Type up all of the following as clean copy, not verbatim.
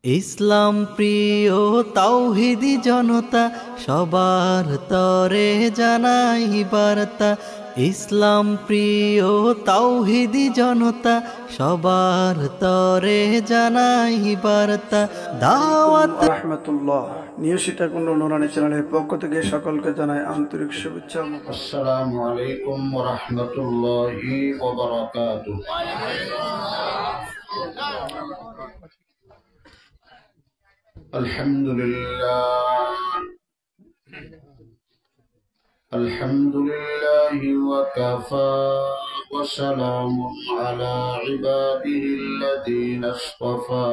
ইসলাম প্রিয় তাওহীদি জনতা সবার তরে জানাই বার্তা। ইসলাম প্রিয় তাওহীদি জনতা সবার তরে জানাই বার্তা। দাওয়াত রাহমাতুল্লাহ নিয়মিত কোন নুরানি চ্যানেলের পক্ষ থেকে সকলকে জানাই আন্তরিক শুভেচ্ছা। আসসালামু আলাইকুম ওয়া রাহমাতুল্লাহি ওয়া বারাকাতুহু। আলহামদুলিল্লাহি ওয়া কাফা ওয়া সালামুন আলা ইবাদিহিল্লাযীনা ইসতাফা।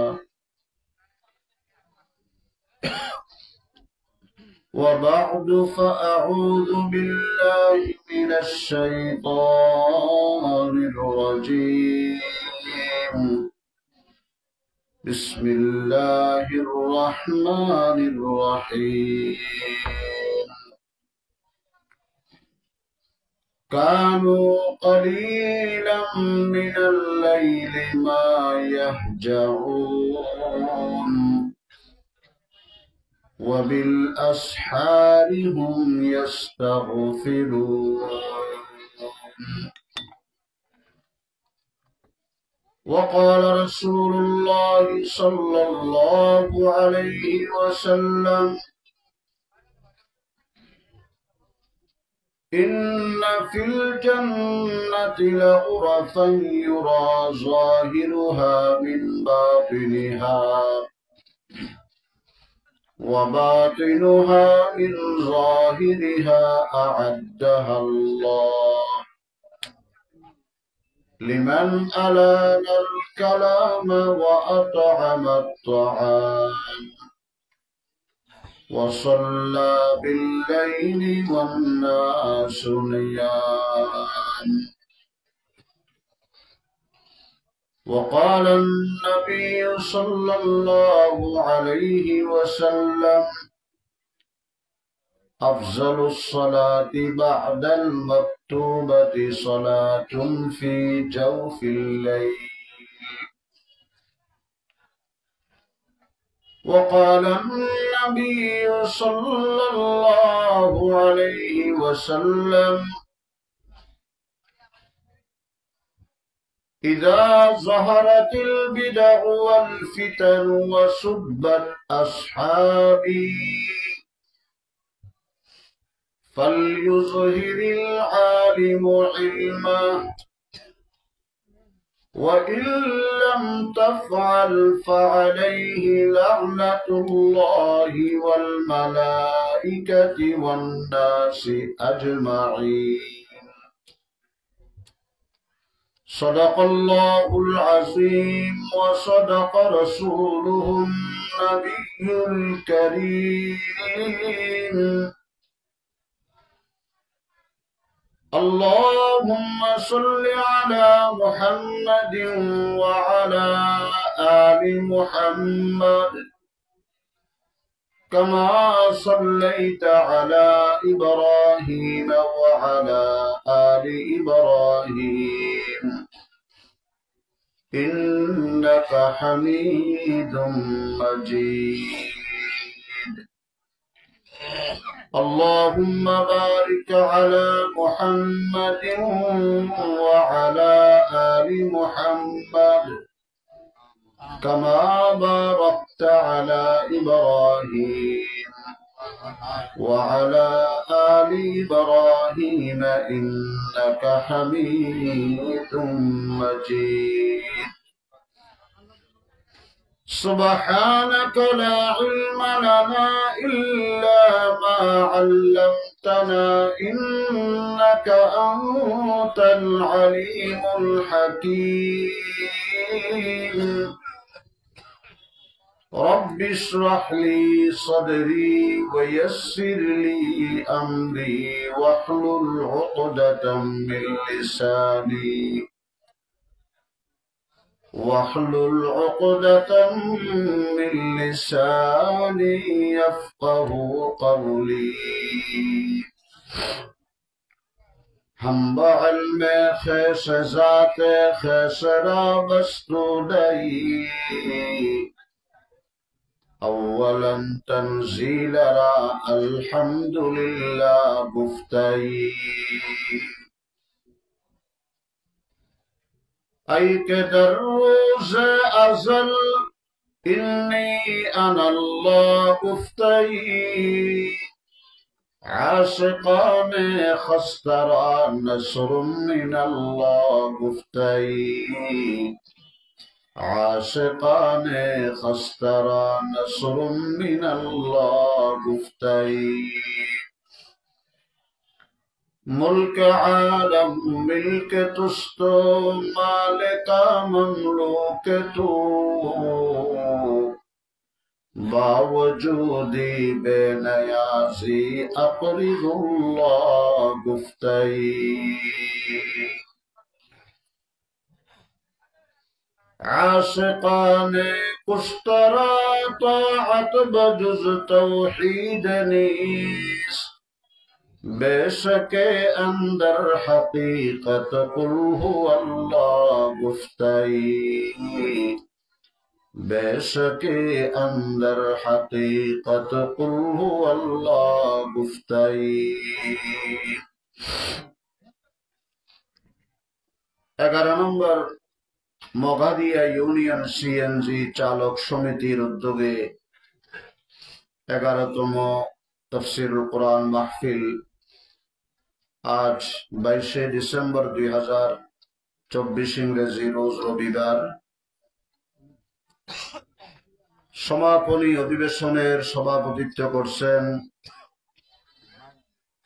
وبعد فأعوذ بالله من الشيطان الرجيم. بسم الله الرحمن الرحيم. كانوا قليلا من الليل ما يهجعون وبالأسحار هم يستغفرون. وقال رسول الله صلى الله عليه وسلم: إن في الجنة لغرفا يرى ظاهرها من باطنها وباطنها من ظاهرها أعدها الله لمن ألان الكلام وأطعم الطعام وصلى بالليل والناس نيام. وقال النبي صلى الله عليه وسلم: أفضل الصلاة بعد المكتوبة صلاة في جوف الليل. وقال النبي صلى الله عليه وسلم: إذا ظهرت البدع والفتن وسبت أصحابي فليظهر العالم علمه وإن لم تفعل فعليه لعنة الله والملائكة والناس أجمعين. صدق الله العظيم وصدق رسوله النبي الكريم. اللهم صل على محمد وعلى آل محمد كما صليت على إبراهيم وعلى آل إبراهيم إنك حميد مجيد. اللهم بارك على محمد وعلى آل محمد كما باركت على إبراهيم وعلى آل إبراهيم إنك حميد مجيد. سبحانك لا علم لنا إلا ما علمتنا إنك أنت العليم الحكيم. رب اشرح لي صدري ويسر لي أمري واحلل عقدة من لساني يفقه قولي. हम بعلم خیش ذات خیش را بستودی اولا تنزیل را الحمدللہ گفتئی ای که در روز ازل انی انا الله گفتئی عاشقان خسترا نصر من الله گفتئی عاشقان خسترا نصر من الله گفتئی ملک عالم ملک تستو مالک مملوک تو باوجودی بے نیازی اقرض اللہ گفتئی عاشقان کشترا طاعت بجز توحید نیست بے شک اندر حقیقت قل هو اللہ گفتئی بے شک اندر حقیقت قل هو اللہ گفتئی 11 নম্বর মগাদিয়া ইউনিয়ন সিএনজি চালক সমিতির উদ্যোগে 11তম তাফসীরুল কোরআন মাহফিল আজ 22শে ডিসেম্বর 2024 ইংরেজি রোজ রবিবার সমাপনী অধিবেশনের সভাপতিত্ব করছেন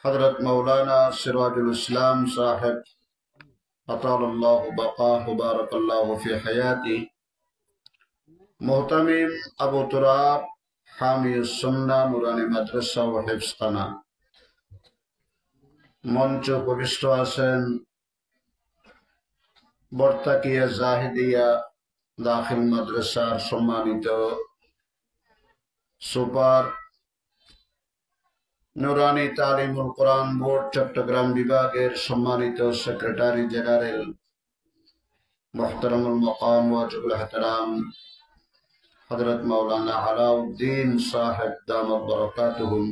হযরত মাওলানা সিরাজুল ইসলাম সাহেব আতালাল্লাহু বাকাহু বারাকাল্লাহু ফি হায়াতি মুহতামিম আবু তুরাব হামিউস সুন্নাহ নুরানি মাদ্রাসা ও হিফজখানা মঞ্চ উপবিষ্ট আছেন বর্তাকিয়া জাহিদিয়া দাখিল মাদ্রাসার সম্মানিত সুপার নুরানি তালিমুল কোরআন বোর্ড চট্টগ্রাম বিভাগের সম্মানিত সেক্রেটারি জেনারেল মুহতারামুল মাকাম ওয়াজিবুল ইহতিরাম হযরত মাওলানা আলাউদ্দিন সাহেব দামাত বারাকাতুহুম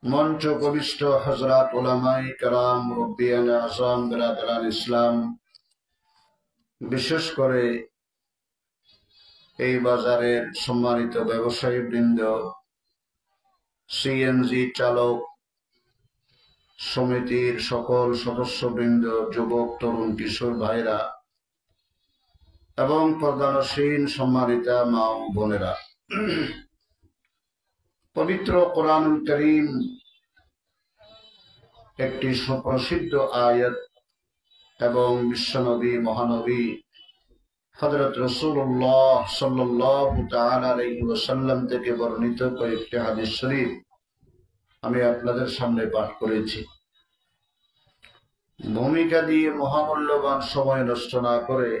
মঞ্চ উপবিষ্ট হযরত উলামায়ে কেরাম মুরব্বিয়ানে আযম বিরাদরান ইসলাম বিশেষ করে এই বাজারের সম্মানিত ব্যবসায়ী বৃন্দ সিএনজি চালক সমিতির সকল সদস্যবৃন্দ যুবক তরুণ কিশোর ভাইরা এবং পর্দানসীন সম্মানিতা মা ও বোনেরা পবিত্র কোরআনুল কারীম একটি সুপ্রসিদ্ধ আয়াত এবং বিশ্বনবী মহানবী হযরত রাসূলুল্লাহ সাল্লাল্লাহু তাআলা আলাইহি ওয়াসাল্লাম থেকে বর্ণিত কয়েকটি হাদিস শরীফ আমি আপনাদের সামনে পাঠ করেছি। ভূমিকা দিয়ে মহামূল্যবান সময় নষ্ট না করে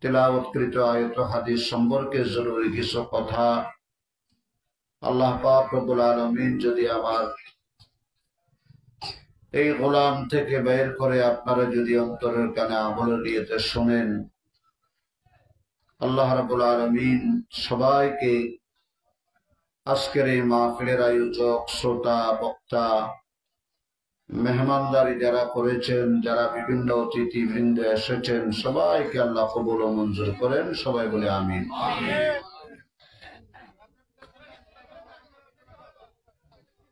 তিলাওয়াতকৃত আয়াত হাদিস সম্পর্কে জরুরি কিছু কথা আল্লাহ পাক রব্বুল আলামিন যদি আমার এই গোলাম থেকে বের করে আপনারা যদি অন্তরের কানে আমলের নিয়তে শুনেন, আল্লাহ রাব্বুল আলামিন সবাইকে আজকের এই মাহফিলের আয়োজক, শ্রোতা, বক্তা, মেহমানদারি যারা করেছেন, যারা বিভিন্ন অতিথি বৃন্দ এসেছেন, সবাইকে আল্লাহ কবুল ও মঞ্জুর করেন। সবাই বলে আমিন।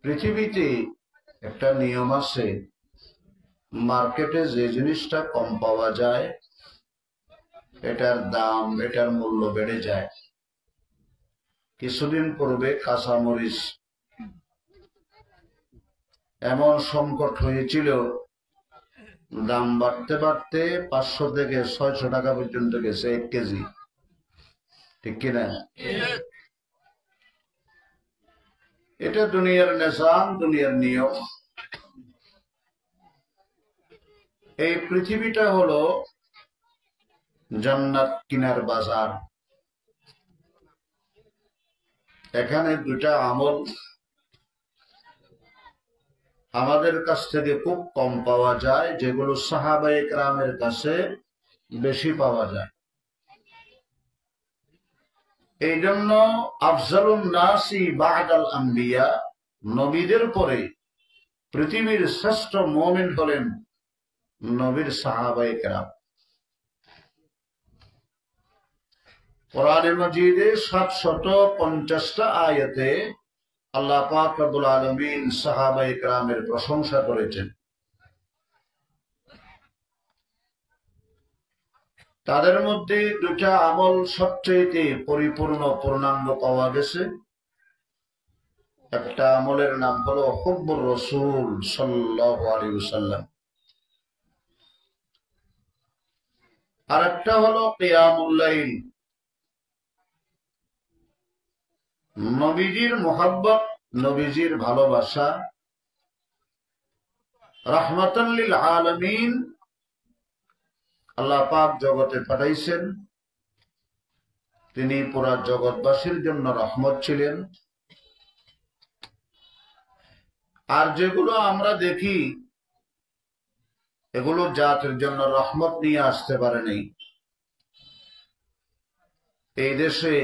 পৃথিবীতে একটা নিয়ম আছে, মার্কেটে যে জিনিসটা কম পাওয়া যায় এটার দাম, এটার মূল্য বেড়ে যায়। কিছুদিন পূর্বে কাঁচামরিচ এমন সংকট হয়েছিল, দাম বাড়তে বাড়তে 500 থেকে 600 টাকা পর্যন্ত গেছে 1 কেজি, ঠিক কিনা? এটা দুনিয়ার নিজাম, দুনিয়ার নিয়ম। এই পৃথিবীটা হলো জান্নাত কিনার বাজার। এখানে দুটা আমল আমাদের কাছ থেকে খুব কম পাওয়া যায়, যেগুলো সাহাবায়ে কেরামের কাছে বেশি পাওয়া যায়। এই জন্য আফজালুন নাসি বা'দাল আম্বিয়া, নবীদের পরে পৃথিবীর শ্রেষ্ঠ মুমিন হলেন নবীর সাহাবায়ে কেরাম। কোরআনে মাজিদে 750টা আয়াতে আল্লাহ পাক রব্বুল আলামিন সাহাবায়ে কেরামের প্রশংসা করেছেন। তাদের মধ্যে দুটা আমল সবচেয়ে পরিপূর্ণ পূর্ণাঙ্গ পাওয়া গেছে। একটা আমলের নাম হলো হুব্বুর রাসূল সাল্লাল্লাহু আলাইহি ওয়াসাল্লাম, আর একটা হলো কিয়ামুল লাইল। নবীজির মুহাব্বত, নবীজির ভালোবাসা, রাহমাতাল লিল আলামিন আল্লাহ পাক জগতে পাঠাইছেন। তিনি পুরা জগৎবাসীর জন্য রহমত ছিলেন। আর যেগুলো আমরা দেখি এগুলো জাতির জন্য রহমত নিয়ে আসতে পারেনি। এই দেশে,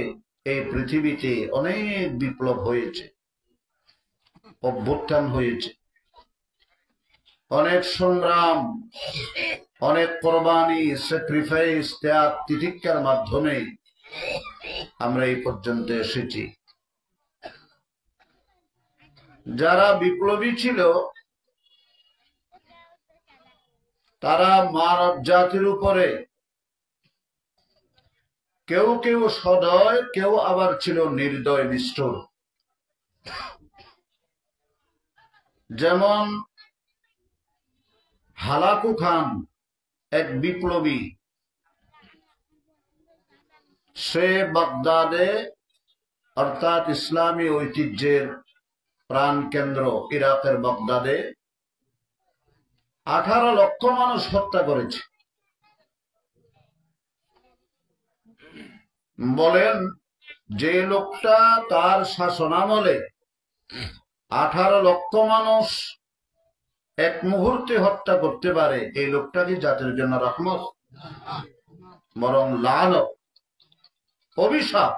এই পৃথিবীতে অনেক বিপ্লব হয়েছে, অভ্যুত্থান হয়েছে, অনেক সংগ্রাম, অনেক কোরবানি, স্যাক্রিফাইস, ত্যাগ তিতিক্ষার মাধ্যমে আমরা এই পর্যন্ত এসেছি। যারা বিপ্লবী ছিল তারা মানব জাতির উপরে কেউ কেউ সদয়, কেউ আবার ছিল নির্দয় নিষ্ঠুর। যেমন হালাকু খান, এক বিপ্লবী, সে বাগদাদে অর্থাৎ ইসলামী ঐতিহ্যের প্রাণ কেন্দ্র ইরাকের বাগদাদে 18 লক্ষ মানুষ হত্যা করেছে। বলেন, যে লোকটা তার শাসনামলে 18 লক্ষ মানুষ এক মুহূর্তে হত্যা করতে পারে, এই লোকটা কি জাতির জন্য রহমত? বরং লানত, অভিশাপ।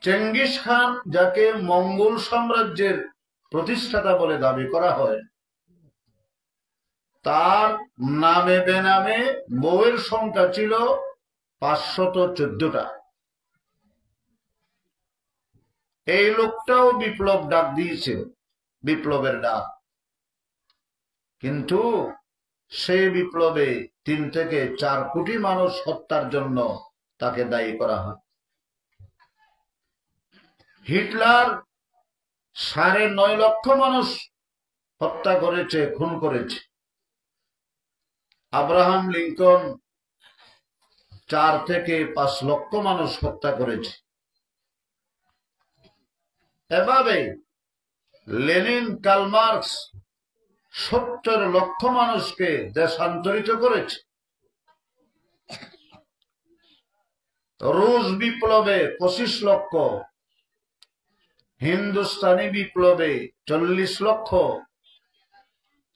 চেঙ্গিস খান, যাকে মঙ্গল সাম্রাজ্যের প্রতিষ্ঠাতা বলে দাবি করা হয়, তার নামে বেনামে বউয়ের সংখ্যা ছিল 514টা। এই লোকটাও বিপ্লব ডাক দিয়েছে, বিপ্লবের ডাক, কিন্তু সেই বিপ্লবে 3 থেকে 4 কোটি মানুষ হত্যার জন্য তাকে দায়ী করা হয়। হিটলার 9.5 লক্ষ মানুষ হত্যা করেছে, খুন করেছে। আব্রাহাম লিঙ্কন 4 থেকে 5 লক্ষ মানুষ হত্যা করেছে। এভাবে লেনিন, কার্ল মার্কস 70 লক্ষ মানুষকে দেশান্তরিত করেছে। রুশ বিপ্লবে 25 লক্ষ, হিন্দুস্তানি বিপ্লবে 40 লক্ষ,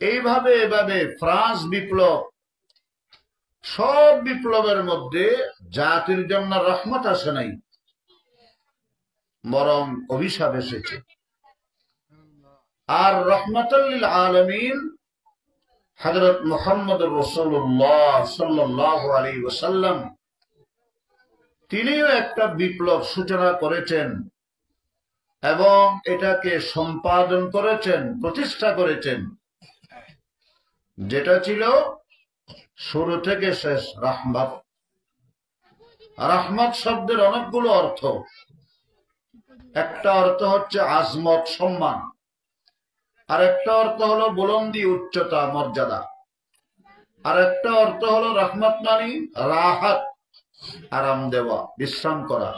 এইভাবে ফ্রান্স বিপ্লব, সব বিপ্লবের মধ্যে জাতির জন্য রহমত আসে নাই, বরং অভিশাপ এসেছে। আর রহমাতুল লিল আলামিন হযরত মুহাম্মদ রাসূলুল্লাহ সাল্লাল্লাহু আলাইহি ওয়াসাল্লাম, তিনিও একটা বিপ্লব সূচনা করেছেন এবং এটাকে সম্পাদন করেছেন, প্রতিষ্ঠা করেছেন, যেটা ছিল শুরু থেকে শেষ রাহমাত। রাহমাত শব্দের অনেকগুলো অর্থ। একটা অর্থ হচ্ছে আজমত, সম্মান, আর একটা অর্থ হলো বুলন্দি, উচ্চতা, মর্যাদা, আর একটা অর্থ হলো রাহমাত মানে রাহাত, আরাম দেওয়া, বিশ্রাম করা।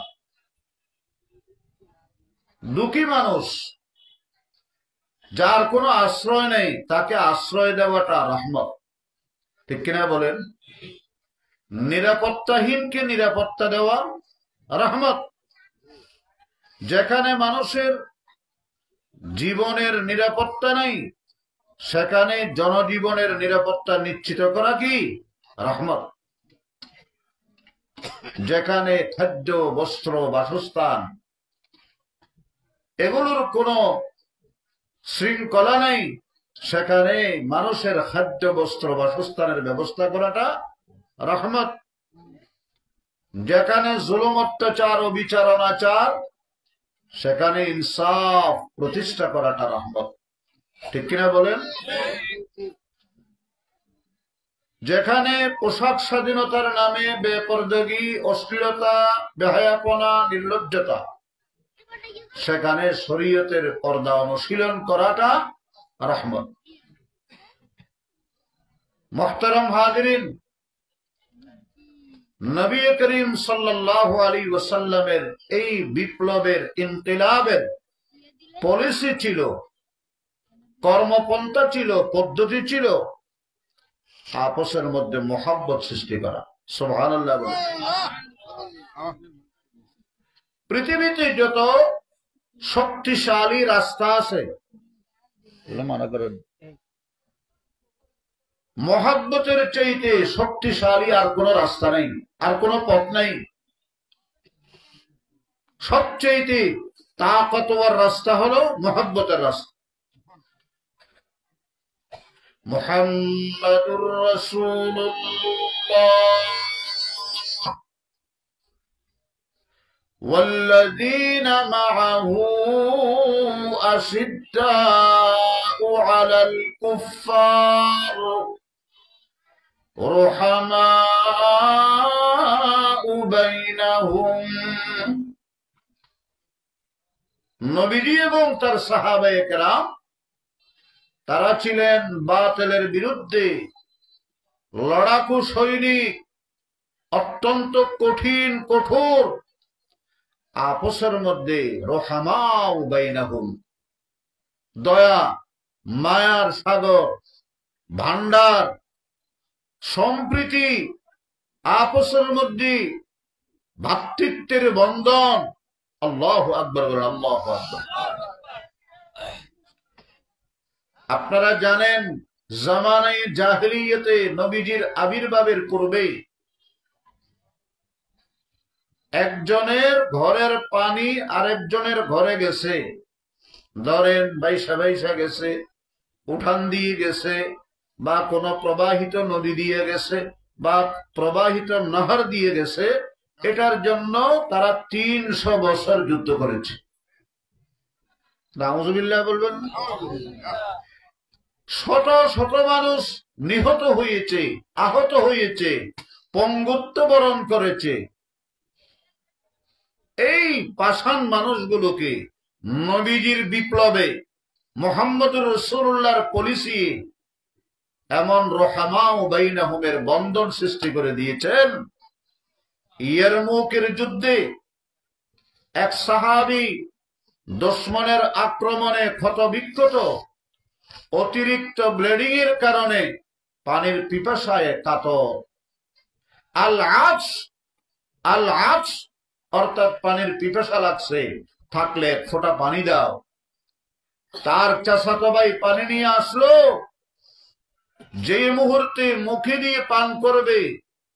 দুঃখী মানুষ, যার কোনো আশ্রয় নেই, তাকে আশ্রয় দেওয়াটা রহমত, ঠিক কিনা বলেন? নিরাপত্তাহীনকে নিরাপত্তা দেওয়া রহমত। যেখানে মানুষের জীবনের নিরাপত্তা নেই, সেখানে জনজীবনের নিরাপত্তা নিশ্চিত করা কি রহমত। যেখানে খাদ্য, বস্ত্র, বাসস্থান এগুলোর কোনো শৃঙ্খলা নেই, সেখানে মানুষের খাদ্য, বস্ত্র, বাসস্থানের ব্যবস্থা করাটা রহমত। যেখানে জুলুম, অত্যাচার ও বিচার অনাচার, সেখানে ইনসাফ প্রতিষ্ঠা করাটা রহমত। ঠিক কিনা বলেন? যেখানে পোশাক স্বাধীনতার নামে বেপরদগি, অশ্লীলতা, বেহায়াপনা, নির্লজ্জতা, সেখানে শরীয়তের পর্দা অনুশীলন করাটা রহমত। মুহতারাম হাজিরিন, নবী করিম সাল্লাল্লাহু আলাইহি ওয়াসাল্লামের এই বিপ্লবের, ইনকিলাবের পলিসি ছিল, কর্মপন্থা ছিল, পদ্ধতি ছিল আপসের মধ্যে মোহাব্বত সৃষ্টি করা। সুবহানাল্লাহ বলেন। পৃথিবীতে যত শক্তিশালী রাস্তা আছে, মনে করেন মোহাব্বতের চাইতে শক্তিশালী আর কোন রাস্তা নেই, আর কোন পথ নেই। সবচেয়ে তাকতওয়ার রাস্তা হলো মোহাব্বতের রাস্তা। মুহাম্মাদুর রাসূলুল্লাহ والذين معه أشداء على الكفار رحماء بينهم। নবীজি এবং তার সাহাবায়ে কেরাম তারা ছিলেন বাতিলের বিরুদ্ধে লড়াকু সৈনিক, অত্যন্ত কঠিন, কঠোর, আপসের মধ্যে রহমাউ বাইনাহুম, দয়া, মায়ার সাগর, ভান্ডার, সম্প্রীতি, আপসের মধ্যে ভ্রাতৃত্বের বন্ধন। আল্লাহু আকবার, আল্লাহু আকবার। আপনারা জানেন জামানায়ে জাহেলিয়াতে নবীজির আবির্ভাবের পূর্বে একজনের ঘরের পানি আরেকজনের ঘরে গেছে, ধরেন বাইশা বাইশা গেছে, উঠান দিয়ে গেছে, বা কোন প্রবাহিত নদী দিয়ে গেছে, বা প্রবাহিত নহর দিয়ে গেছে, এটার জন্য তারা 300 বছর যুদ্ধ করেছে। নাউজুবিল্লাহ বলবেন। শত শত মানুষ নিহত হয়েছে, আহত হয়েছে, পঙ্গুত্ব বরণ করেছে। এই পাষাণ মানুষগুলোকে নবীজির বিপ্লবে, মুহাম্মদুর রাসূলুল্লাহর পলিসি এমন রহমাউ বাইনাহুমের বন্ধন সৃষ্টি করে দিয়েছেন। ইয়ারমুকের যুদ্ধে এক সাহাবী দুশমনের আক্রমণে ক্ষতবিক্ষত, অতিরিক্ত ব্লিডিং এর কারণে পানির পিপাসায় কাতর। আল আজ অর্থাৎ পানির পিপাসা লাগছে, থাকলে এক ফোঁটা পানি দাও। তার চাচাতো ভাই পানি নিয়ে আসলো। যে মুহূর্তে মুখে দিয়ে পান করবে,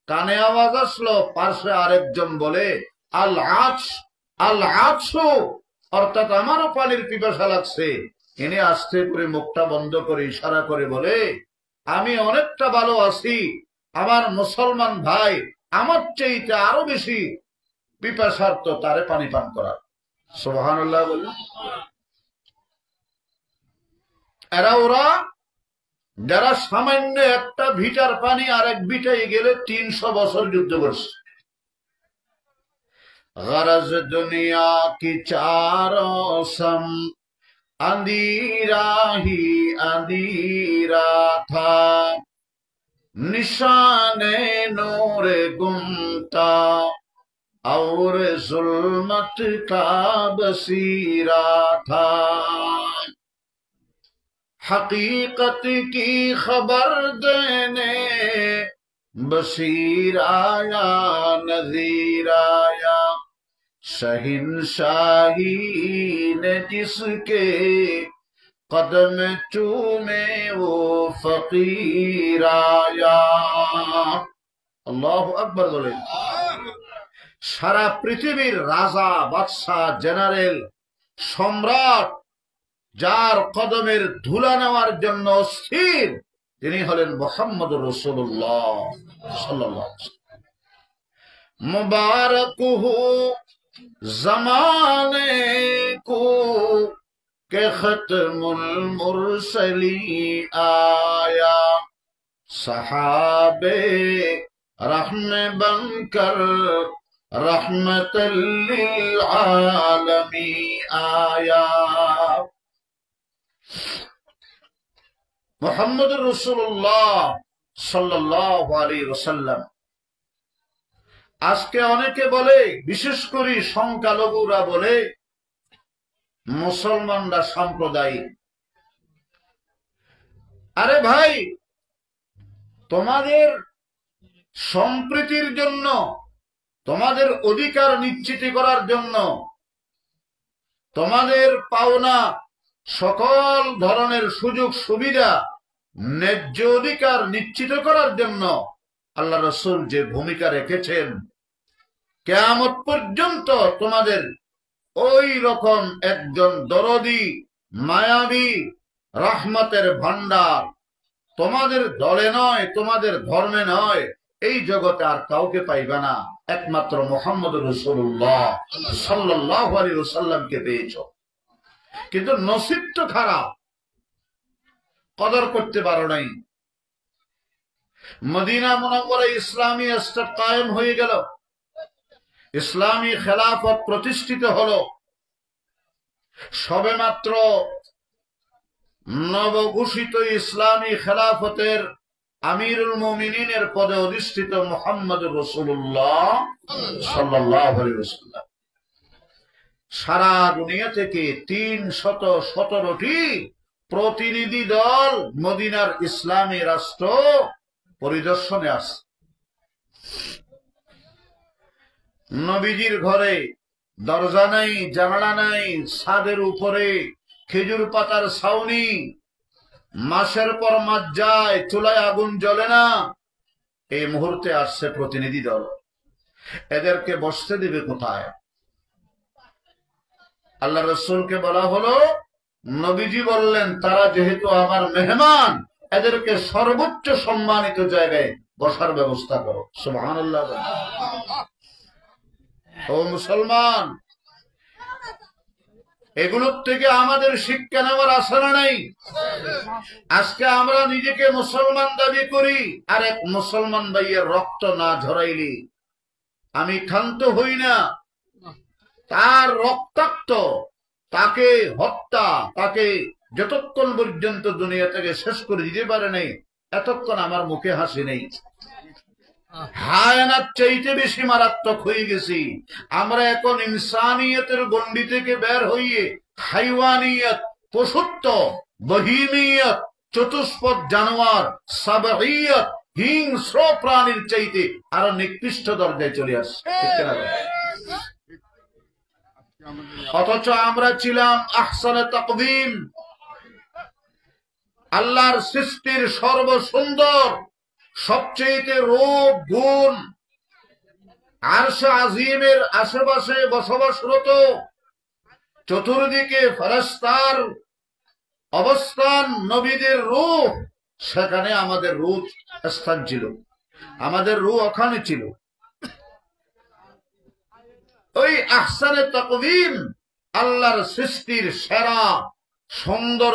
কানে আওয়াজ আসলো, পার্শ্বে আরেকজন বলে আল আছু, অর্থাৎ আমারও পানির পিপাসা লাগছে। এনে আস্তে করে মুখটা বন্ধ করে ইশারা করে বলে, আমি অনেকটা ভালো আছি, আমার মুসলমান ভাই আমার চাইতে আরো বেশি পিপাসার্থ, তারে পানি পান করা। সুবহানাল্লাহ বলে। ওরা যারা সামান্য একটা ভিটার পানি আরেক ভিটায় গেলে 300 বছর যুদ্ধ করছে। গরজ দুনিয়া কি চারোं সম अंधेरा ही अंधेरा था, निशाने नूर गुमता और जुल्मत का बसीरा था। हकीकत की खबर देने बशीर आया, नज़ीर आया, शहिंशाही ने जिसके कदम चूमे वो फकीर आया। अल्लाहु अकबर बोले। সারা পৃথিবীর রাজা, বাদশাহ, জেনারেল, সম্রাট যার কদমের ধুলা নেওয়ার জন্য স্থির, তিনি হলেন মুহাম্মদুর রাসূলুল্লাহ সাল্লাল্লাহু আলাইহি ওয়াসাল্লাম। মুবারকুহু জামানে কো কে খতমুল মুরসলি আয়া, সাহাবে रहने बनकर रहमतल लिल आलमी आया। মুহাম্মদুর রাসূলুল্লাহ সাল্লাল্লাহু আলাইহি ওয়াসাল্লাম। আজকে অনেকে বলে, বিশেষ করে সংখ্যালঘুরা বলে মুসলমানরা সাম্প্রদায়িক। আরে ভাই, তোমাদের সম্প্রীতির জন্য, তোমাদের অধিকার নিশ্চিত করার জন্য, তোমাদের পাওনা সকল ধরনের সুযোগ সুবিধা, ন্যায্য অধিকার নিশ্চিত করার জন্য আল্লাহ রাসূল যে ভূমিকা রেখেছেন, কিয়ামত পর্যন্ত তোমাদের ওই রকম একজন দরদি, মায়াবী, রহমতের ভান্ডার তোমাদের দলে নয়, তোমাদের ধর্মে নয়, এই জগতে আর কাউকে পাইবে না, একমাত্র মুহাম্মদুর রাসূলুল্লাহ সাল্লাল্লাহু আলাইহি ওয়াসাল্লামকে পেয়েছো। কিন্তু নসিব তো খারাপ, কদর করতে পারো নাই। মদিনা মুনাওয়ারায় ইসলামী স্টেট কায়েম হয়ে গেল, ইসলামী খেলাফত প্রতিষ্ঠিত হলো। সবেমাত্র নবঘোষিত ইসলামী খেলাফতের আমিরুল মুমিনিনের পদে অধিষ্ঠিত মুহাম্মদুর রাসূলুল্লাহ সাল্লাল্লাহু আলাইহি ওয়াসাল্লাম সারা দুনিয়া থেকে 317টি প্রতিনিধি দল মদিনার ইসলামী রাষ্ট্র পরিদর্শনে আসে। নবীজির ঘরে দরজা নাই, জানালা নাই, ছাদের উপরে খেজুর পাতার ছাউনি, মাসের পর মাস যায়, চুলায় আগুন জ্বলে না। এই মুহূর্তে আসছে প্রতিনিধি দল, এদেরকে বসতে দিবে কোথায়? আল্লাহ রাসূলকে বলা হলো, নবীজি বললেন, তারা যেহেতু আমার মেহমান, এদেরকে সর্বোচ্চ সম্মানিত জায়গায় বসার ব্যবস্থা করো। সুবহানাল্লাহ। ও মুসলমান, এগুলোর থেকে আমাদের শিক্ষা নেওয়ার আশা নেই। আজকে আমরা নিজেকে মুসলমান দাবি করি, আর এক মুসলমান ভাইয়ের রক্ত না ঝরাইলি আমি ক্ষান্ত হই না। তার রক্তাক্ত, তাকে হত্যা, তাকে যতক্ষণ পর্যন্ত দুনিয়া থেকে শেষ করে দিতে পারে নাই, এতক্ষণ আমার মুখে হাসি নেই। হায়ানার চাইতে বেশি মারাত্মক হয়ে গেছি আমরা এখন। ইনসানিয়তের গণ্ডি থেকে বের হইয়ে হাইওয়ানিয়ত, পশুত্ব, বহিমিয়ত, চতুষ্পদ জানোয়ার, সাবঈয়ত, হিংস্র প্রাণীর চাইতে আরো নিকৃষ্ট দরজায় চলে আসছে। অথচ আমরা ছিলাম আহসানে তাকবীম, আল্লাহর সৃষ্টির সর্বসুন্দর, সবচেয়ে রূপ গুণ, আরশ আজিমের আশেপাশে বসবাসরত, চতুর্দিকে ফেরেশতার অবস্থান, নবীদের রূহ, সেখানে আমাদের রূহ স্থান ছিল, আমাদের রূহ ওখানে ছিল। ওই আহসানে তাকবীম, আল্লাহর সৃষ্টির সেরা সুন্দর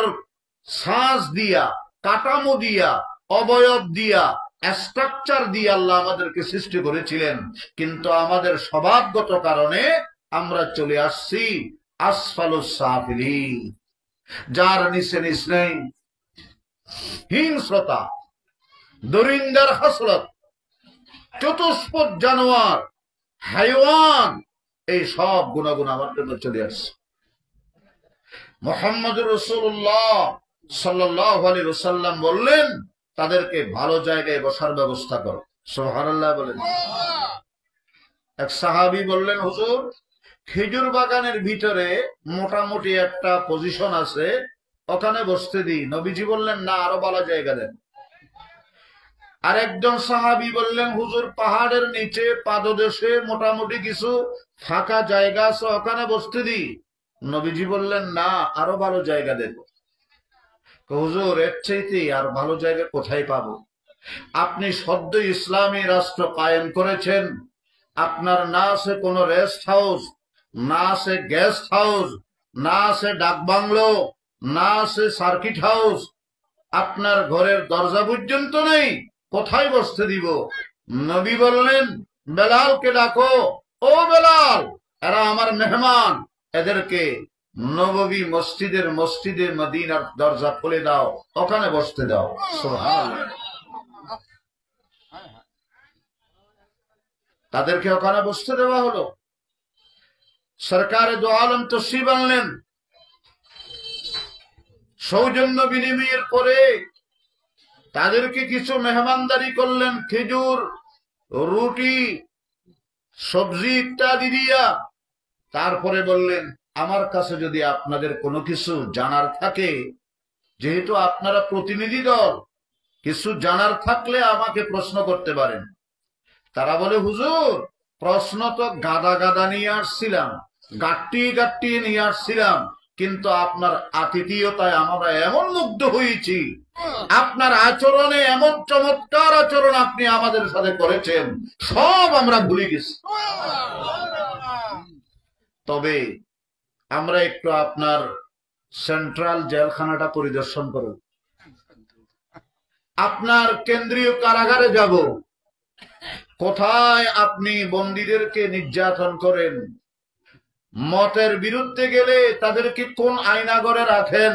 সাজ দিয়া, কাঠামো দিয়া, অবয়ব দিয়া, স্ট্রাকচার দিয়ে আল্লাহ আমাদেরকে সৃষ্টি করেছিলেন। কিন্তু আমাদের স্বভাবগত কারণে আমরা চলে আসছি আসফালুস সাফিলিন, যার নিচে নিচ নেই, হিংস্রতা, দরিন্দার হাসরত, চতুষ্পদ জানোয়ার, হাইওয়ান, এই সব গুণাগুণ আমার জন্য চলে আসছে। মুহাম্মদুর রাসূলুল্লাহ সাল্লাল্লাহু আলাইহি ওয়াসাল্লাম বললেন, তাদেরকে ভালো জায়গায় বসার ব্যবস্থা করো। সুবহানাল্লাহ বলেন। এক সাহাবী বললেন, হুজুর, খেজুর বাগানের ভিতরে মোটামুটি একটা পজিশন আছে, ওখানে বসতে দিই। নবীজি বললেন, না, আরো ভালো জায়গা দেন। আরেকজন সাহাবী বললেন, হুজুর পাহাড়ের নিচে পাদদেশে মোটামুটি কিছু ফাঁকা জায়গা আছে, ওখানে বসতে দিই। নবীজি বললেন, না, আরো ভালো জায়গা দেব। হুজুর এর চাইতে আর ভালো জায়গা কোথায় পাবো? আপনি সদ্য ইসলামী রাষ্ট্র কায়েম করেছেন, আপনার না আছে কোনো রেস্ট হাউস, না আছে গেস্ট হাউস, না আছে ডাক বাংলো, না আছে সার্কিট হাউস, আপনার ঘরের দরজা পর্যন্ত নেই, কোথায় বসতে দিব? নবী বললেন, বেলালকে ডাকো। ও বেলাল, এরা আমার মেহমান, এদেরকে নববী মসজিদে মদিনার দরজা খুলে দাও, ওখানে বসতে দাও। সুবহানাল্লাহ। তাদেরকে ওখানে বসতে দেওয়া হলো। সরকারে দো আলম তশরিফ আনলেন। সৌজন্য বিনিময়ের পরে তাদেরকে কিছু মেহমানদারি করলেন, খেজুর, রুটি, সবজি ইত্যাদি দিয়া। তারপরে বললেন, আমার কাছে যদি আপনাদের কোনো কিছু জানার থাকে, যেহেতু আপনারা প্রতিনিধি দল, কিছু জানার থাকলে আমাকে প্রশ্ন করতে পারেন। তারা বলে, হুজুর প্রশ্ন তো গাদা গাদা নিয়ে আসছিলাম, গাট্টি নিয়ে আসছিলাম, কিন্তু আপনার আতিথেয়তায় আমরা এমন মুগ্ধ হয়েছি, আপনার আচরণে এমন চমৎকার আচরণ আপনি আমাদের সাথে করেছেন, সব আমরা ভুলে গেছি। তবে আমরা একটু আপনার সেন্ট্রাল জেলখানাটা পরিদর্শন করব, আপনার কেন্দ্রীয় কারাগারে যাব, কোথায় আপনি বন্দীদেরকে নির্যাতন করেন, মতের বিরুদ্ধে গেলে তাদেরকে কোন আয়নাগরে রাখেন,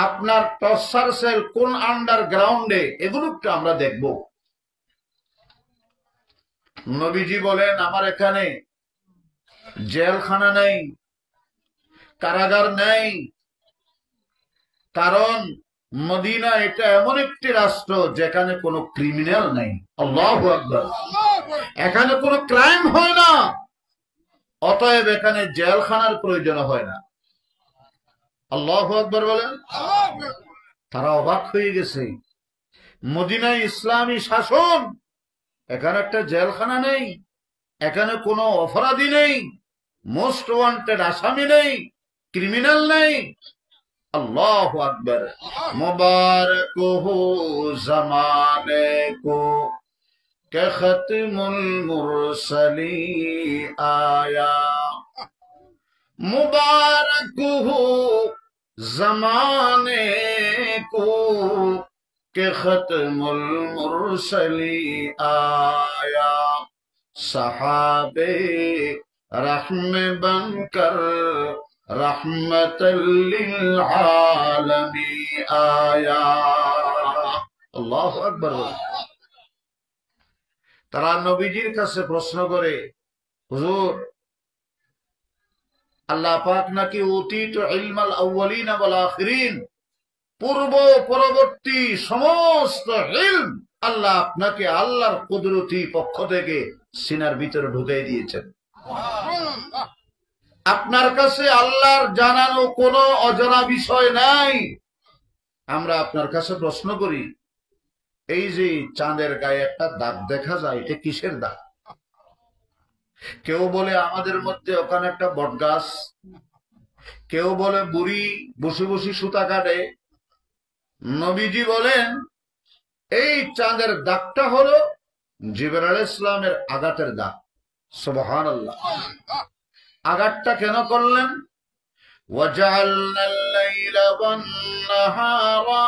আপনার টর্চার সেল কোন আন্ডারগ্রাউন্ডে, এগুলো একটু আমরা দেখব। নবীজি বলেন, আমার এখানে জেলখানা নেই, কারাগার নেই, কারণ মদিনা এটা এমন একটি রাষ্ট্র যেখানে কোনো ক্রিমিনাল নেই। আল্লাহু আকবার। এখানে কোনো ক্রাইম হয় না, অতএব এখানে জেলখানার প্রয়োজন হয় না। আল্লাহু আকবার বলেন। তারা অবাক হয়ে গেছে, মদিনায় ইসলামী শাসন, এখানে একটা জেলখানা নেই, এখানে কোনো অপরাধী নেই, মোস্ট ওয়ান্টেড আসামি নেই, ক্রিমিনাল নেই। আল্লাহু আকবার। মুবারক হো জামানে কো কে খতমুল মুরসলি আয়া, मुबारक हो जमाने को के खत्मुल मुरसली आया, सहाबे रहम बनकर रहमतल लिल आलमी आया। আল্লাহু আকবার। তারা নবীজির কাছে প্রশ্ন করে, হুজুর আল্লাহ পাক নাকি উতীতু ইলমাল আউয়ালিন ওয়াল আখিরিন, পূর্ব পরবর্তী সমস্ত ইলম আল্লাহ আপনাকে আল্লাহর কুদরতি পক্ষ থেকে সিনার ভিতরে ঢুকিয়ে দিয়েছেন। আপনার কাছে আল্লাহর জানানো কোনো অজানা বিষয় নাই। আমরা আপনার কাছে প্রশ্ন করি, এই যে চাঁদের গায়ে একটা দাগ দেখা যায়, এটা কিসের দাগ? কেউ বলে আমাদের মধ্যে ওখানে একটা বট গাছ, কেউ বলে বুড়ি বসে বসে সুতা কাটে। নবীজি বলেন, এই চাঁদের দাগটা হলো জিবরাইল আলাইহিস সালামের আঘাতের দাগ। সুবহানাল্লাহ। আঘাতটা কেন করলেন? ওয়াজআলনাল লাইলা ওয়ান নাহারা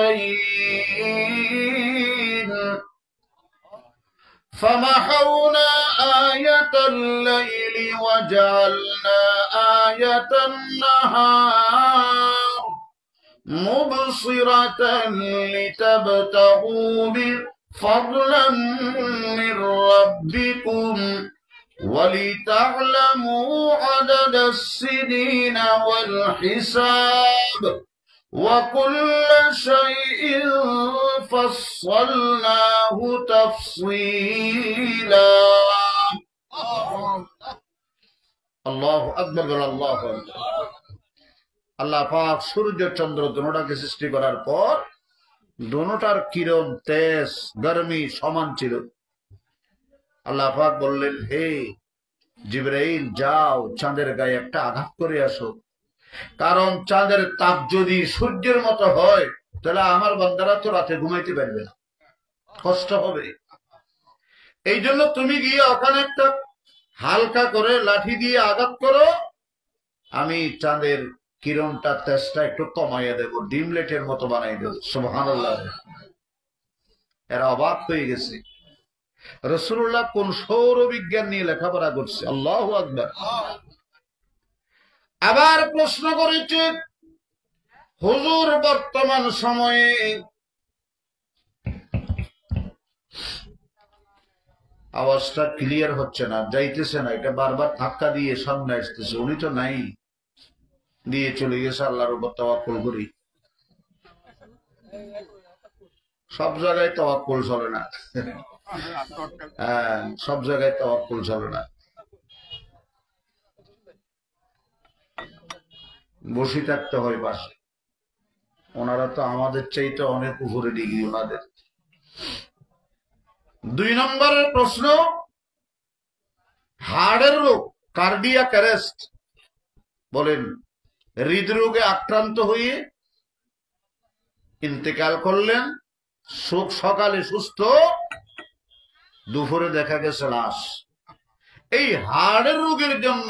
আয়াতাইন فمحونا آية الليل وجعلنا آية النهار مبصرة لتبتغوا فضلا من ربكم ولتعلموا عدد السنين والحساب وكل شيء فصلناه تفصيلا। আল্লাহু আকবার। আল্লাহু আকবার। আল্লাহ পাক সূর্য চন্দ্র দুটোটাকে সৃষ্টি করার পর দোনোটার কিরণ, তেজ, গরমি সমান ছিল। আল্লাহ পাক বললেন, হে জিবরাইল, যাও চাঁদের গায়ে একটা আঘাত করে আসো, কারণ চাঁদের তাপ যদি সূর্যের মতো হয় তাহলে আমার বান্দারা তো রাতে ঘুমাইতে পারবে না, কষ্ট হবে। এই জন্য তুমি গিয়ে ওখানে একটা হালকা করে লাঠি দিয়ে আঘাত করো, আমি চাঁদের কিরণটা, তেজটা একটু কমাইয়া দেবো, ডিমলেটের মতো বানাই দেবো। সুবহানাল্লাহ। এরা অবাক হয়ে গেছে, রাসূলুল্লাহ কোন সৌর বিজ্ঞান নিয়ে লেখাপড়া করছে। আল্লাহু আকবার। আবার প্রশ্ন করেছে, হুজুর বর্তমান সময়ে আওয়াজটা ক্লিয়ার হচ্ছে না, যাইতেছে না, এটা বারবার ধাক্কা দিয়ে সামনে আসতেছে, উনি তো নাই, দিয়ে চলে গেছে। আল্লাহর উপর তাওয়াক্কুল করি। সব জায়গায় তাওয়াক্কুল চলে না। হ্যাঁ, সব জায়গায় তাওয়াক্কুল চলে না। বসে থাকতে হয় পাশে। ওনারা তো আমাদের চাইতে অনেক উপরে ডিগ্রি ওনাদের। 2 নম্বরের প্রশ্ন, হার্টের রোগ, কার্ডিয়াক অ্যারেস্ট। বলেন, হৃদরোগে আক্রান্ত হয়ে ইন্তেকাল করলেন, সকালে সুস্থ, দুপুরে দেখা গেছে লাশ। এই হার্টের রোগের জন্য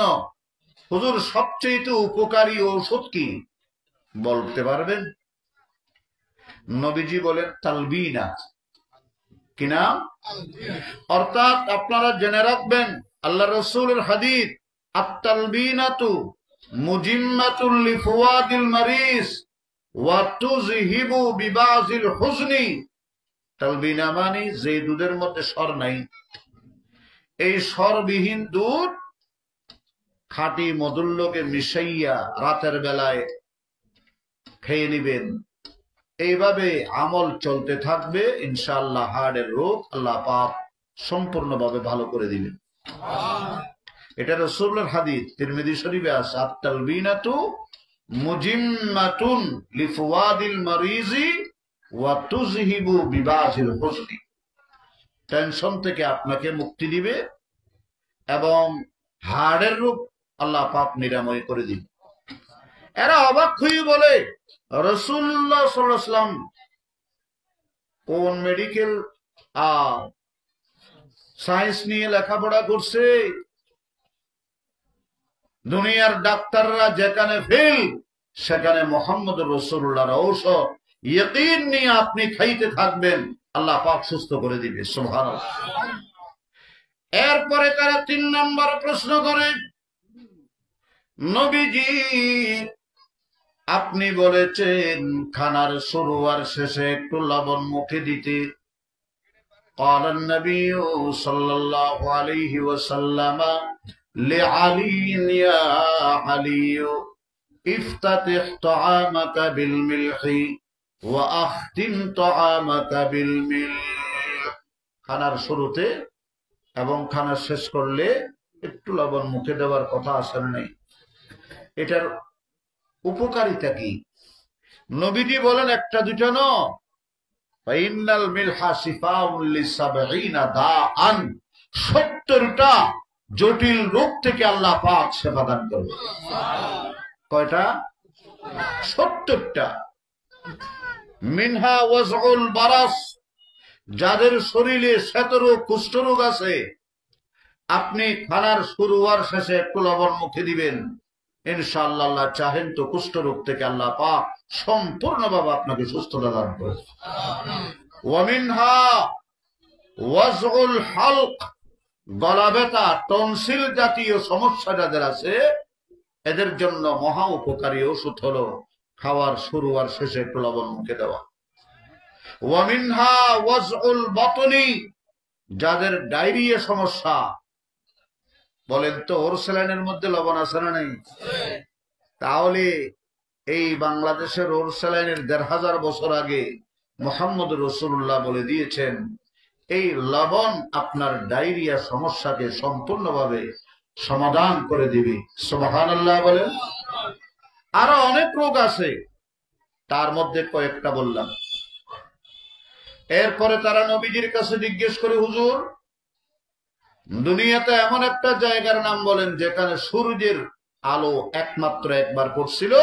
হুজুর সবচেয়ে উপকারী ঔষধ কি বলতে পারবেন? নবীজি বলেন তালবিনা। কি নাম? অর্থাৎ আপনারা জেনে রাখবেন, আল্লাহ রাসূলের হাদিস, আত-তালবিনাতু মুজিম্মাতুল লিফওয়াদিল মারিস ওয়া তুযহিবু বিবাযিল হুজনি। তালবিনা মানে যে দুধের মধ্যে স্বর নাই, এই স্বরবিহীন দুধ খাঁটি মধুল্যকে মিশাইয়া রাতের বেলায় খেয়ে নিবেন। এইভাবে আমল চলতে থাকবে, ইনশাআল্লাহ হার্টের রোগ আল্লাহ পাক সম্পূর্ণভাবে ভালো করে দিবেন। এটা রাসূলের হাদিস, তিরমিজি শরীফে আছে, আত-তালবিনাতু মুজিম্মাতুন লিফওয়াদিল মারিজি ওয়া তুযহিবু বিবাযিল হুজনি। টেনশন থেকে আপনাকে মুক্তি দিবে এবং হার্টের রোগ আল্লাহ পাক নিরাময় করে দিবে। এরা অবাক হয়ে বলে, রাসূলুল্লাহ সাল্লাল্লাহু আলাইহি ওয়াসাল্লাম কোন মেডিকেল সায়েন্স নিয়ে লেখাপড়া করছে? দুনিয়ার ডাক্তাররা যেখানে ফেল, সেখানে মুহাম্মদ রাসূলুল্লাহর ঔষধ ইয়াকিন নিয়ে আপনি খাইতে থাকবেন, আল্লাহ পাক সুস্থ করে দিবে। সুবহানাল্লাহ। এরপরে তারা 3 নম্বর প্রশ্ন করে, নবীজি আপনি বলেছেন খানার শুরু আর শেষে একটু লবণ মুখে দিতে। قال النبي صلى الله عليه وسلم لعلي يا علي افتتح طعامك بالملح واختم طعامك بالملح। খানার শুরুতে এবং খানা শেষ করলে একটু লবণ মুখে দেওয়ার কথা আছে না? এটার উপকারিতা কি? নবীজি বলেন একটা দুটো নয়, ফাইনাল মিলহা শিফাউল লিসাবঈনা দাআন, 70টা জটিল রোগ থেকে আল্লাহ পাক সেবা দান করবে। কয়টা? 70টা। মিনহা ওয়াজউল বারাস, যাদের শরীরে শ্বেতরোগ, কুষ্ঠরোগ আছে, আপনি খানার শুরু আর শেষে একটু লবণ মুখে দিবেন, ইনশাআল্লাহ আল্লাহ চাহেন তো কুষ্ঠরোগ থেকে আল্লাহ পাক সম্পূর্ণভাবে আপনাকে সুস্থতা দান করবে। ওয়া মিনহা ওয়াজউল হালক, গলা ব্যথা, টনসিল জাতীয় সমস্যা যাদের আছে, এদের জন্য মহা উপকারী ওষুধ হলো খাওয়ার শুরু আর শেষে একটু লবণ মুখে দেওয়া। ওয়া মিনহা ওয়াজউল বাতনি, যাদের ডায়রিয়া সমস্যা, বলেন তো ওর স্যালাইনের মধ্যে লবণ আছে না নাই? তাহলে এই বাংলাদেশের ওর স্যালাইনের 1500 বছর আগে মুহাম্মদ রাসূলুল্লাহ বলে দিয়েছেন, এই লবণ আপনার ডায়রিয়া সমস্যাকে সম্পূর্ণভাবে সমাধান করে দিবে। সুবহানাল্লাহ বলেন। আরো অনেক রোগ আছে, তার মধ্যে কয়েকটা বললাম। এরপরে তারা নবীজির কাছে জিজ্ঞেস করে, হুজুর, দুনিয়াতে এমন একটা জায়গার নাম বলেন যেখানে সূর্যের আলো একমাত্র একবার পড়ছিল,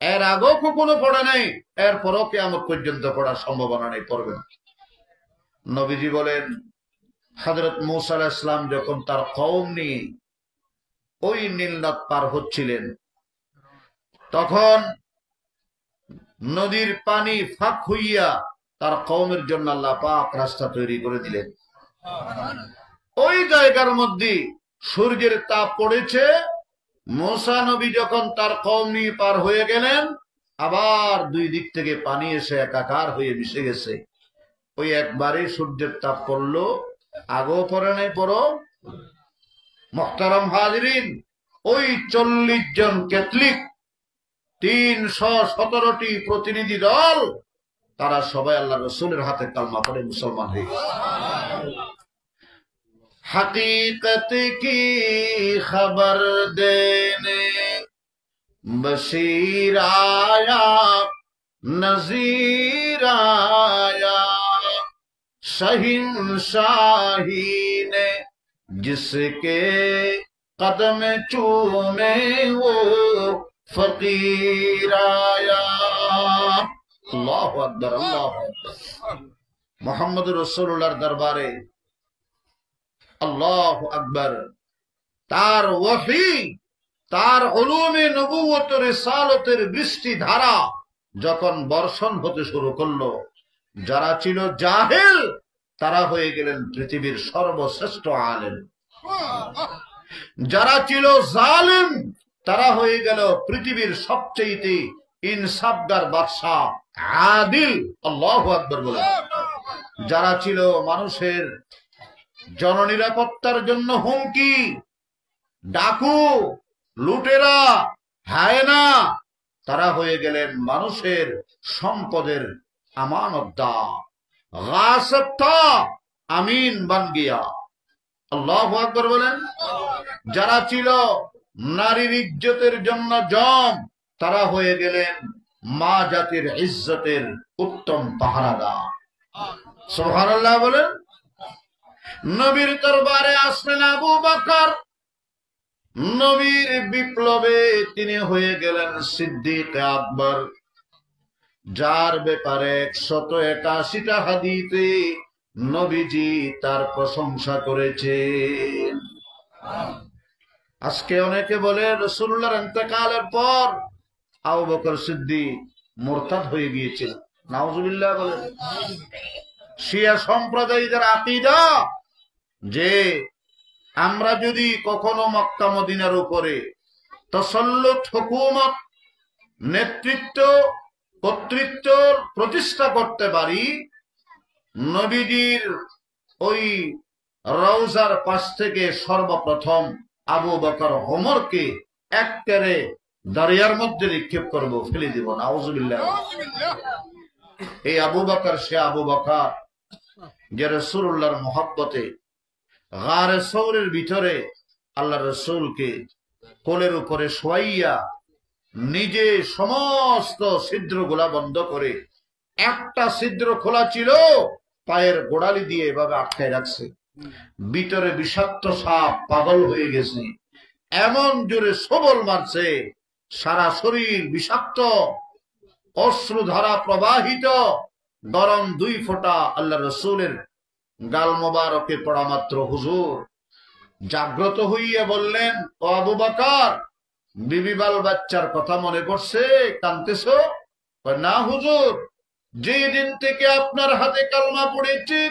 এর আগেও কখনো পড়ে নাই, এরপরও কিয়ামত পর্যন্ত পড়ার সম্ভাবনা নেই, পড়বে না। নবীজি বলেন, হযরত মূসা আলাইহিস সালাম যখন তার কওম নিয়ে ওই নীল নদ পার হচ্ছিলেন, তখন নদীর পানি ফাঁক হইয়া তার কওমের জন্য আল্লাহ পাক রাস্তা তৈরি করে দিলেন। ওই জায়গার মধ্যে সূর্যের তাপ পড়েছে। মূসা নবী যখন তার কওম নিয়ে পার হয়ে গেলেন, আবার দুই দিক থেকে পানি এসে একাকার হয়ে মিশে গেছে। ওই একবারে সূর্যের তাপ পড়লো, আগেও পড়ে নাই, পরও। মুহতারাম হাজিরিন, ওই 40 জন ক্যাথলিক, 317টি প্রতিনিধি দল, তারা সবাই আল্লাহ রসুলের হাতে কালমা পড়ে মুসলমান হয়ে গেছে। हकीकत की खबर देने बशीर आया, नजीर आया, शहिंशाही ने जिसके कदम चूमे वो फकीर आया। अल्लाहु अकबर, अल्लाहु अकबर। मोहम्मद रसूलुल्लाहर दरबारे আল্লাহু আকবার, তার ওহী, তার উলুমে নবুওত রিসালাতের বৃষ্টি ধারা যখন বর্ষণ হতে শুরু করলো, যারা ছিল জাহেল তারা হয়ে গেলেন পৃথিবীর সর্বশ্রেষ্ঠ আলেম, যারা ছিল জালিম তারা হয়ে গেল পৃথিবীর সবচেয়ে ইনসাফগার বাদশা আদিল। আল্লাহু আকবার বলেন। যারা ছিল মানুষের জননিরাপত্তার জন্য হুমকি, ডাকু, লুটেরা, হায়না, তারা হয়ে গেলেন মানুষের সম্পদের আমানতদার, গাসিব থা আমিন বান গিয়া। আল্লাহু আকবার বলেন। যারা ছিল নারীর ইজ্জতের জন্য জম, তারা হয়ে গেলেন মা জাতির ইজ্জতের উত্তম পাহারাদার। সুবহানাল্লাহ বলেন। নবীর দরবারে আসলেন আবু বকর, নবীর বিপ্লবে তিনি হয়ে গেলেন সিদ্দিক আকবর, যার ব্যাপারে 181টা হাদিসে নবীজি তার প্রশংসা করেছেন। আজকে অনেকে বলে রাসূলুল্লাহর ইন্তেকালের পর আবু বকর সিদ্দিক মুরতাদ হয়ে গিয়েছিল। নাউজুবিল্লাহ বলেন। শিয়া সম্প্রদায়ীদের আকীদা যে আমরা যদি কখনো মক্কা মদিনার উপরে তাসাল্লুত, হুকুমত, নেতৃত্ব, কর্তৃত্ব প্রতিষ্ঠা করতে পারি, নবীজির ওই রওজার পাশ থেকে সর্বপ্রথম আবু বকর ওমরকে একবারে দরিয়ার মধ্যে নিক্ষেপ করব, ফেলে দিব। নাউজুবিল্লাহ। এই আবু বকর সে আবু বকর যে রাসূলুল্লাহর মহব্বতে গারে সৌরের ভিতরে আল্লাহ রসুলকে কোলের উপরে শোয়াইয়া নিজে সমস্ত ছিদ্রগুলা বন্ধ করে, একটা ছিদ্র খোলা ছিল, পায়ের গোড়ালি দিয়ে এভাবে আটকায় রাখছে। ভিতরে বিষাক্ত সাপ পাগল হয়ে গেছে, এমন জোরে সবল মারছে, সারা শরীর বিষাক্ত, অশ্রুধারা প্রবাহিত, গরম 2 ফোঁটা আল্লাহ রসুলের গাল মোবারকে পড়া মাত্র হুজুর জাগ্রত হইয়া বললেন, ও আবু বকর, বিবি বাল বাচ্চার কথা মনে পড়ছে, কাঁদতেছো? না হুজুর, যেই দিন থেকে আপনার হাতে কালমা পড়েছি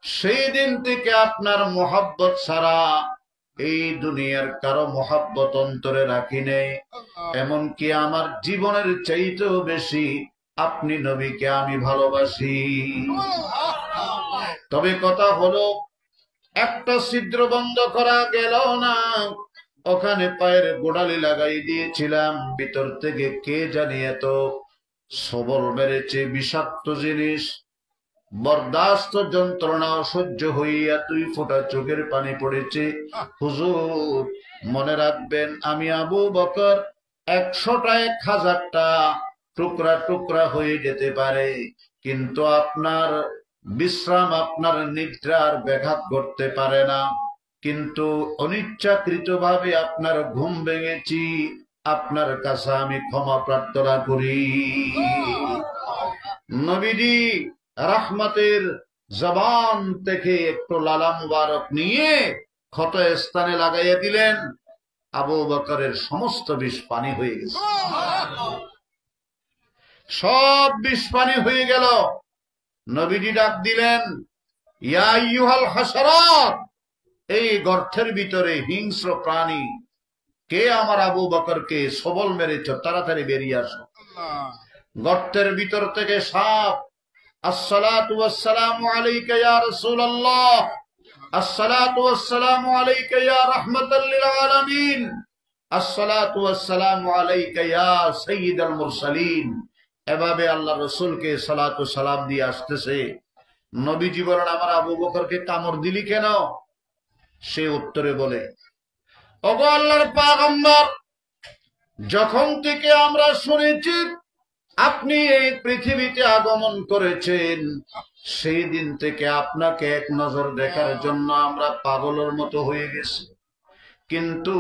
সেই দিন থেকে আপনার মোহাব্বত ছাড়া এই দুনিয়ার কারো মোহাব্বত অন্তরে রাখি নেই, এমনকি আমার জীবনের চাইতেও বেশি আপনি নবীকে আমি ভালোবাসি। তবে কথা হলো, একটা ছিদ্র বন্ধ করা গেল না, ওখানে পায়ের গোড়ালি লাগাই দিয়েছিলাম, ভিতর থেকে কে জানি এত সবল মেরেছে বিষাক্ত জিনিস, বরদাস্ত যন্ত্রণা সহ্য হইয়া 2 ফোঁটা চোখের পানি পড়েছে। হুজুর মনে রাখবেন, আমি আবু বকর 100টা 1000টা টুকরা টুকরা হয়ে যেতে পারে, কিন্তু আপনার বিশ্রাম, আপনার নিদ্রার ব্যাঘাত করতে পারে না, কিন্তু অনিচ্ছাকৃতভাবে আপনার ঘুম ভেঙেছি, আপনার কাছে আমি ক্ষমা প্রার্থনা করি। নবীজি রাহমাতের জবান থেকে একটু লালা মুবারক নিয়ে ক্ষত স্থানে লাগাইয়া দিলেন। আবু বকরের সমস্ত বিষ পানি হয়ে গেছে, সব বিষ পানি হয়ে গেল। নবীজি ডাক দিলেন, ইয়া আইয়ুহাল হাশারাত, এই গর্তের ভিতরে হিংস্র প্রাণী, কে আমার আবু বকরকে সবল মেরেছ, তাড়াতাড়ি বেরিয়ে আসো। গর্তের ভিতর থেকে সাপ, আসসালাতু ওয়াসসালামু আলাইকা ইয়া রাসূলুল্লাহ, আসসালাতু ওয়াসসালামু আলাইকা ইয়া রাহমাতাল লিল আলামিন, আসসালাতু ওয়াসসালামু আলাইকা ইয়া সাইয়্যিদাল মুরসালিন। এভাবে আল্লাহ রাসূলকে সালাতু সালাম দিয়ে আসতেছে। নবীজি বলেন, আমার আবু বকরকে কামড় দিলি কেন? সে উত্তরে বলে, ওগো আল্লাহর পয়গম্বর, যখন থেকে আমরা শুনেছি আপনি এই পৃথিবীতে আগমন করেছেন, সেই দিন থেকে আপনাকে এক নজর দেখার জন্য আমরা পাগলের মতো হয়ে গেছি। কিন্তু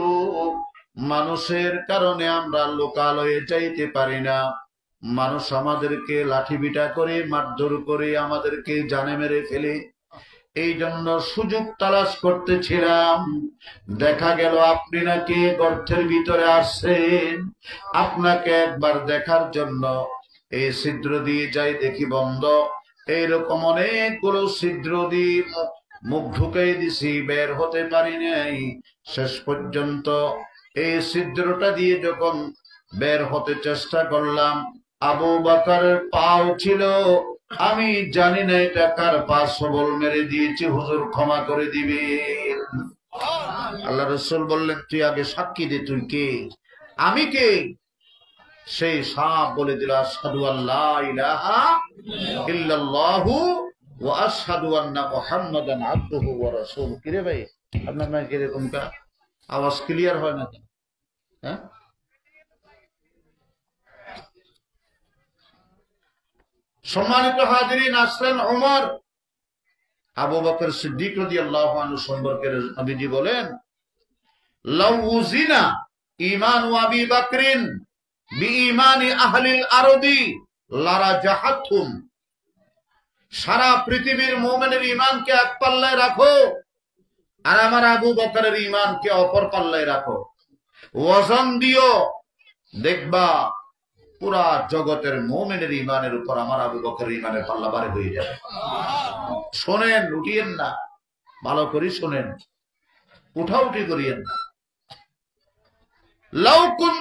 মানুষের কারণে আমরা লোকালয়ে যাইতে পারি না। মানুষ আমাদেরকে লাঠি বিটা করে, মারধর করে, আমাদেরকে জানে মেরে ফেলে। এই জন্য সুযোগ তালাশ করতেছিলাম। দেখা গেল আপনি নাকি গর্তের ভিতরে আসছেন। আপনাকে একবার দেখার জন্য এই ছিদ্র দিয়ে যাই, দেখি বন্ধ। এইরকম অনেকগুলো ছিদ্র দিয়ে মুখ ঢুকাই দিছি, বের হতে পারি নাই। শেষ পর্যন্ত এই ছিদ্রটা দিয়ে যখন বের হতে চেষ্টা করলাম, আবু বকরের পাও ছিল। আমি জানি না এটা কার পা, সবল মেরে দিয়েছি, হুজুর ক্ষমা করে দিবেন। আল্লাহ রাসূল বললেন, তুই আগে সাক্ষী দে, তুই কে? আমি কে? সেই সাপ বলে দিল, আশহাদু আল্লা ইলাহা ইল্লাল্লাহু ওয়া আশহাদু আন্না মুহাম্মাদান আবদুহু ওয়া রাসূলুহু। কি রে ভাই, আপনার না এরকম কা আওয়াজ ক্লিয়ার হয় না? হ্যাঁ, সম্মানিত হাজিরিন, আসলেন ওমর। আবু বকর সিদ্দিক রাদিয়াল্লাহু আনহু সম্পর্কে নবীজি বলেন, লাউ উযিনা ঈমানু আবী বকরিন বিঈমানি আহলিল আরদি লারাজাহাতুম। সারা পৃথিবীর মুমিনের ঈমানকে এক পাল্লায় রাখো, আর আমার আবু বকরের ঈমানকে অপর পাল্লায় রাখো, ওজন দিও, দেখবা পুরা জগতের মুমিনের ঈমানের উপর আমার আবু বকরের ঈমানের পাল্লা ভারী হয়ে যাবে। শোনেন, উঠিয়েন না, ভালো করে শোনেন, উঠাউঠি করিয়েন না। লাউ কুন